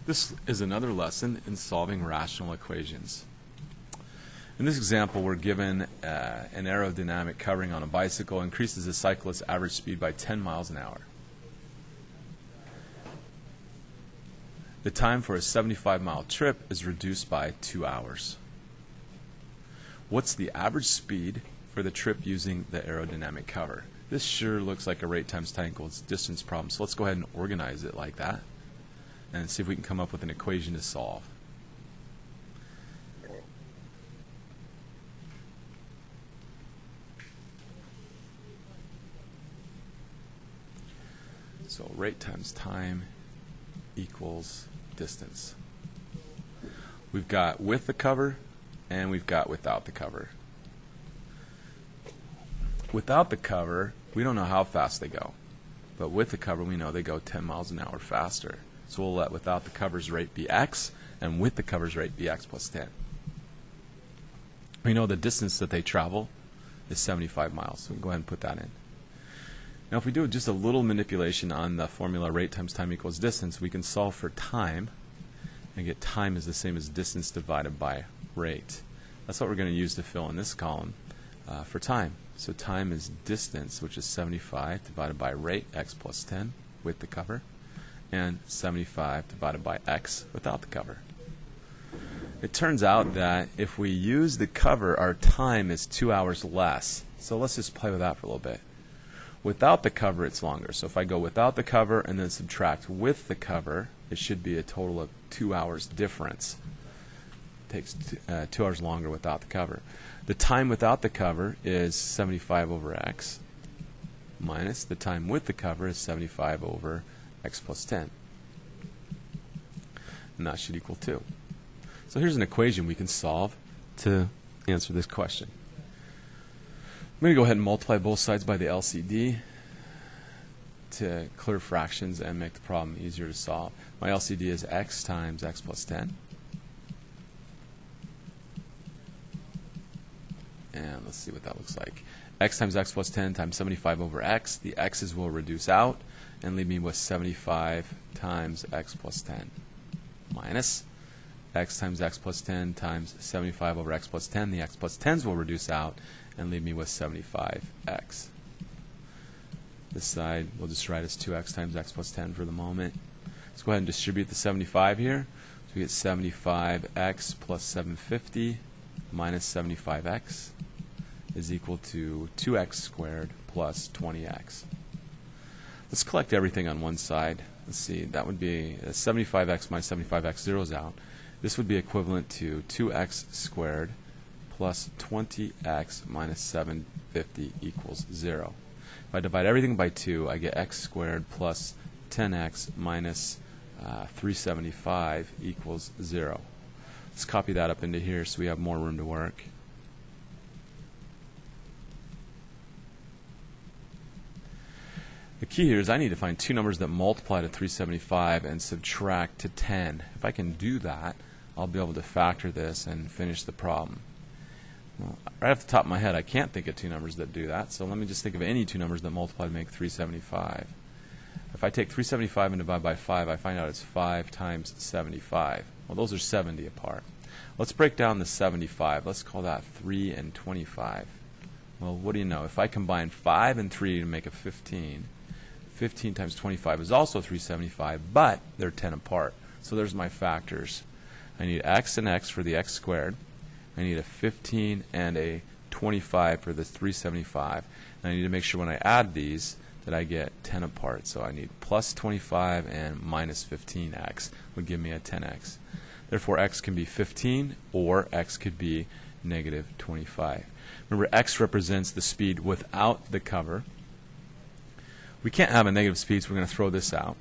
This is another lesson in solving rational equations. In this example, we're given an aerodynamic covering on a bicycle increases the cyclist's average speed by 10 miles an hour. The time for a 75-mile trip is reduced by 2 hours. What's the average speed for the trip using the aerodynamic cover? This sure looks like a rate times time equals distance problem, so let's go ahead and organize it like that and see if we can come up with an equation to solve. So rate times time equals distance. We've got with the cover and we've got without the cover. Without the cover, we don't know how fast they go. But with the cover, we know they go 10 miles an hour faster. So we'll let without the cover's rate be x, and with the cover's rate be x plus 10. We know the distance that they travel is 75 miles, so we can go ahead and put that in. Now if we do just a little manipulation on the formula rate times time equals distance, we can solve for time and get time is the same as distance divided by rate. That's what we're going to use to fill in this column for time. So time is distance, which is 75 divided by rate, x plus 10 with the cover, and 75 divided by x without the cover. It turns out that if we use the cover, our time is 2 hours less. So let's just play with that for a little bit. Without the cover, it's longer. So if I go without the cover and then subtract with the cover, it should be a total of 2 hours difference. It takes 2 hours longer without the cover. The time without the cover is 75 over x minus the time with the cover is 75 over x plus 10. And that should equal 2. So here's an equation we can solve to answer this question. I'm going to go ahead and multiply both sides by the LCD to clear fractions and make the problem easier to solve. My LCD is x times x plus 10. And let's see what that looks like. X times x plus 10 times 75 over x. The x's will reduce out and leave me with 75 times x plus 10 minus x times x plus 10 times 75 over x plus 10. The x plus 10s will reduce out and leave me with 75x. This side we'll just write as 2x times x plus 10 for the moment. Let's go ahead and distribute the 75 here. So we get 75x plus 750 minus 75x is equal to 2x squared plus 20x. Let's collect everything on one side. Let's see, that would be 75x minus 75x zeroes out. This would be equivalent to 2x squared plus 20x minus 750 equals 0. If I divide everything by 2, I get x squared plus 10x minus 375 equals 0. Let's copy that up into here so we have more room to work. The key here is I need to find two numbers that multiply to 375 and subtract to 10. If I can do that, I'll be able to factor this and finish the problem. Well, right off the top of my head, I can't think of two numbers that do that, so let me just think of any two numbers that multiply to make 375. If I take 375 and divide by 5, I find out it's 5 times 75. Well, those are 70 apart. Let's break down the 75. Let's call that 3 and 25. Well, what do you know? If I combine 5 and 3 to make a 15, 15 times 25 is also 375, but they're 10 apart. So there's my factors. I need x and x for the x squared. I need a 15 and a 25 for the 375. And I need to make sure when I add these that I get 10 apart. So I need plus 25 and minus 15x would give me a 10x. Therefore, x can be 15 or x could be negative 25. Remember, x represents the speed without the cover. We can't have a negative speed, so we're going to throw this out.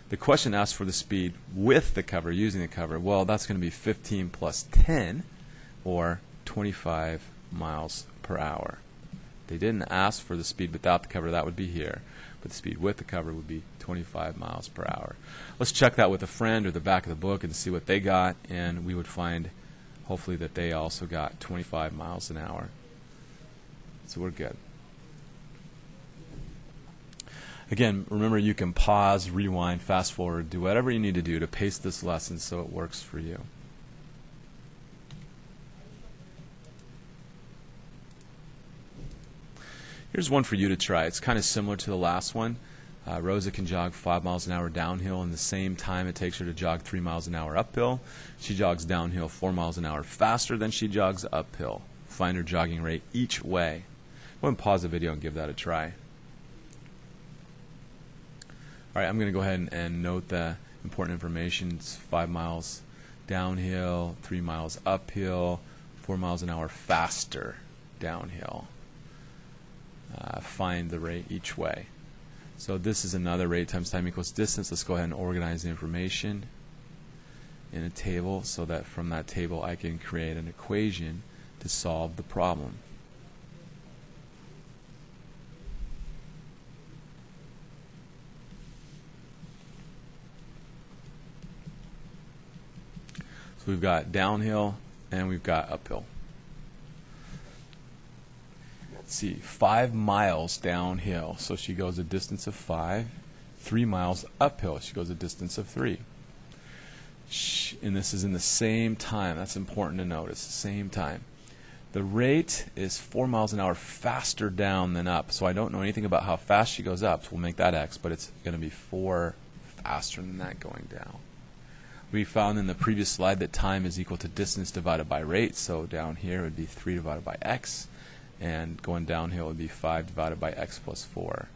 The question asks for the speed with the cover, using the cover. Well, that's going to be 15 plus 10, or 25 miles per hour. They didn't ask for the speed without the cover. That would be here. But the speed with the cover would be 25 miles per hour. Let's check that with a friend or the back of the book and see what they got, and we would find, hopefully, that they also got 25 miles an hour. So we're good. Again, remember you can pause, rewind, fast forward, do whatever you need to do to pace this lesson so it works for you. Here's one for you to try. It's kind of similar to the last one. Rosa can jog 5 miles an hour downhill in the same time it takes her to jog 3 miles an hour uphill. She jogs downhill 4 miles an hour faster than she jogs uphill. Find her jogging rate each way. Go ahead and pause the video and give that a try. All right, I'm going to go ahead and note the important information. It's 5 miles downhill, 3 miles uphill, 4 miles an hour faster downhill. Find the rate each way. So this is another rate times time equals distance. Let's go ahead and organize the information in a table so that from that table I can create an equation to solve the problem. So we've got downhill and we've got uphill. Let's see, 5 miles downhill, so she goes a distance of 5. 3 miles uphill, she goes a distance of 3. And this is in the same time. That's important to notice, same time. The rate is 4 miles an hour faster down than up, so I don't know anything about how fast she goes up, so we'll make that x, but it's going to be 4 faster than that going down. We found in the previous slide that time is equal to distance divided by rate, so down here it would be 3 divided by x. And going downhill would be 5 divided by x plus 4.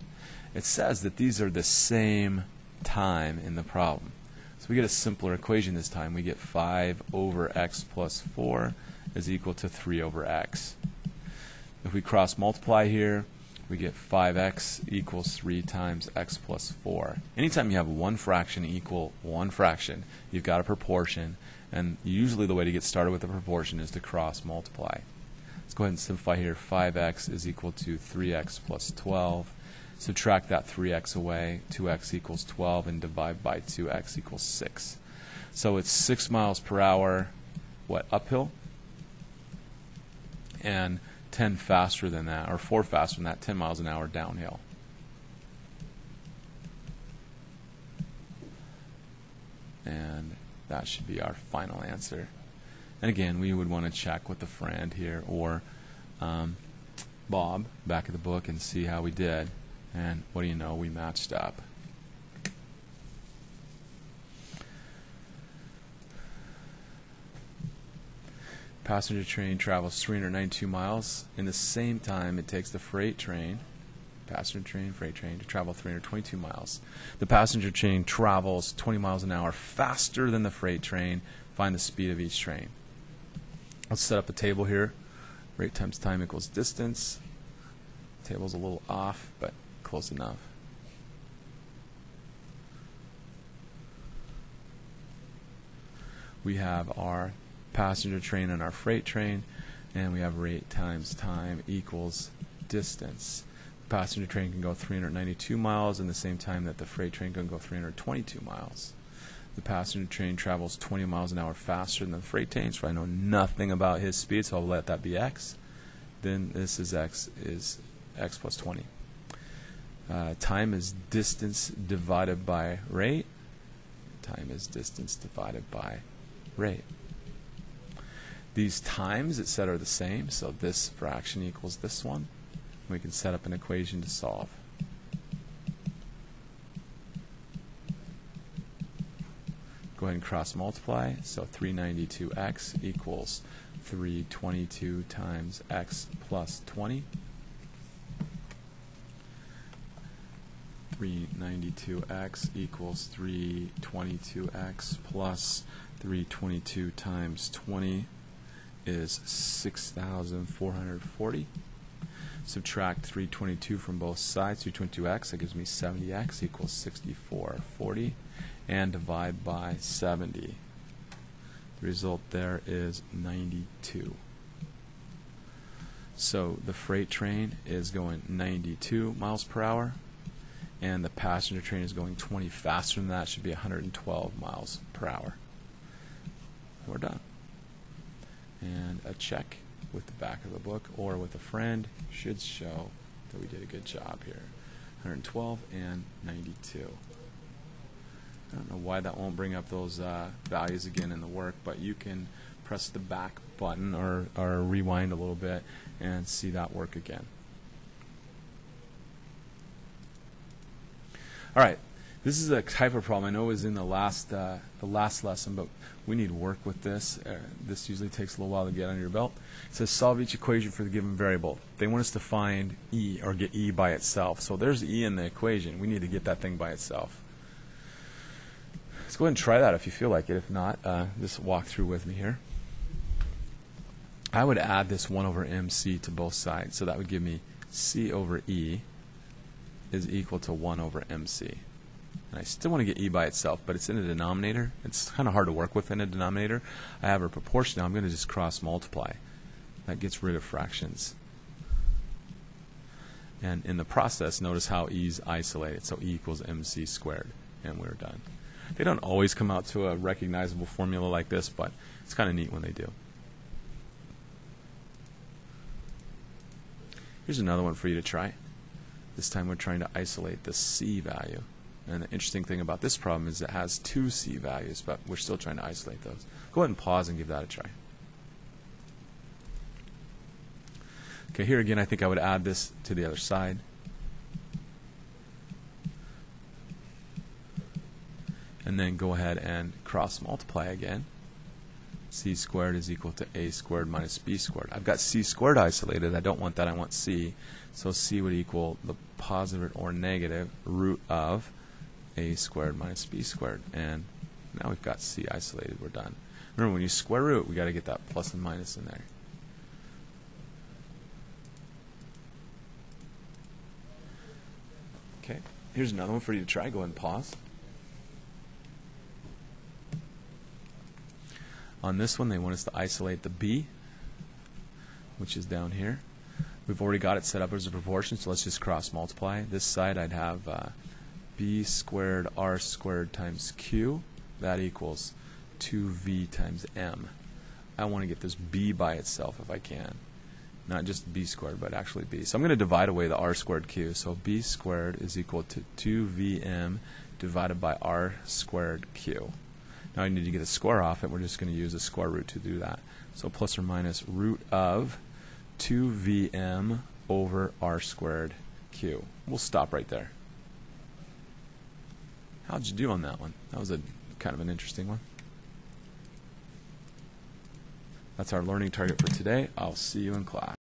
It says that these are the same time in the problem. So we get a simpler equation this time. We get 5 over x plus 4 is equal to 3 over x. If we cross multiply here, we get 5x equals 3 times x plus 4. Anytime you have one fraction equal one fraction, you've got a proportion, and usually the way to get started with a proportion is to cross multiply. Let's go ahead and simplify here. 5x is equal to 3x plus 12. Subtract that 3x away. 2x equals 12, and divide by 2x equals 6. So it's 6 miles per hour, what, uphill? And 10 faster than that, or 4 faster than that, 10 miles an hour downhill. And that should be our final answer. And again, we would want to check with a friend here or Bob back of the book and see how we did. And what do you know, we matched up. Passenger train travels 392 miles. In the same time it takes the freight train, passenger train, freight train, to travel 322 miles. The passenger train travels 20 miles an hour faster than the freight train. Find the speed of each train. Let's set up a table here. Rate times time equals distance. Table's a little off, but close enough. We have our passenger train and our freight train, and we have rate times time equals distance. The passenger train can go 392 miles in the same time that the freight train can go 322 miles. The passenger train travels 20 miles an hour faster than the freight train, so I know nothing about his speed, so I'll let that be x. Then this is x plus 20. Time is distance divided by rate. Time is distance divided by rate. These times, it said, are the same, so this fraction equals this one. We can set up an equation to solve. Go ahead and cross multiply. So 392x equals 322 times x plus 20. 392x equals 322x plus 322 times 20 is 6,440. Subtract 322 from both sides, 322x, that gives me 70x equals 6,440, and divide by 70. The result there is 92. So the freight train is going 92 miles per hour, and the passenger train is going 20 faster than that. Should be 112 miles per hour. We're done. And a check with the back of the book or with a friend should show that we did a good job here. 112 and 92. I don't know why that won't bring up those values again in the work, but you can press the back button or rewind a little bit and see that work again. All right, this is a type of problem I know is in the last lesson, but we need to work with this. This usually takes a little while to get under your belt. It says solve each equation for the given variable. They want us to find e, or get e by itself. So there's e in the equation. We need to get that thing by itself. Let's go ahead and try that if you feel like it. If not, just walk through with me here. I would add this 1 over mc to both sides. So that would give me c over e is equal to 1 over mc. And I still want to get e by itself, but it's in a denominator. It's kind of hard to work with in a denominator. I have a proportion now. I'm going to just cross multiply. That gets rid of fractions. And in the process, notice how e is isolated. So e equals mc squared, and we're done. They don't always come out to a recognizable formula like this, but it's kind of neat when they do. Here's another one for you to try. This time we're trying to isolate the c value. And the interesting thing about this problem is it has 2 c values, but we're still trying to isolate those. Go ahead and pause and give that a try. Okay, here again I think I would add this to the other side. And then go ahead and cross multiply again. C squared is equal to a squared minus b squared. I've got c squared isolated. I don't want that. I want c. So c would equal the positive or negative root of a squared minus b squared. And now we've got c isolated. We're done. Remember, when you square root, we got to get that plus and minus in there. Okay, here's another one for you to try. Go ahead and pause. On this one, they want us to isolate the b, which is down here. We've already got it set up as a proportion, so let's just cross multiply. This side I'd have b squared r squared times q. That equals 2v times m. I want to get this b by itself if I can. Not just b squared, but actually b. So I'm going to divide away the r squared q. So b squared is equal to 2vm divided by r squared q. Now I need to get a square off it. We're just going to use the square root to do that. So plus or minus root of 2vm over r squared q. We'll stop right there. How'd you do on that one? That was a kind of an interesting one. That's our learning target for today. I'll see you in class.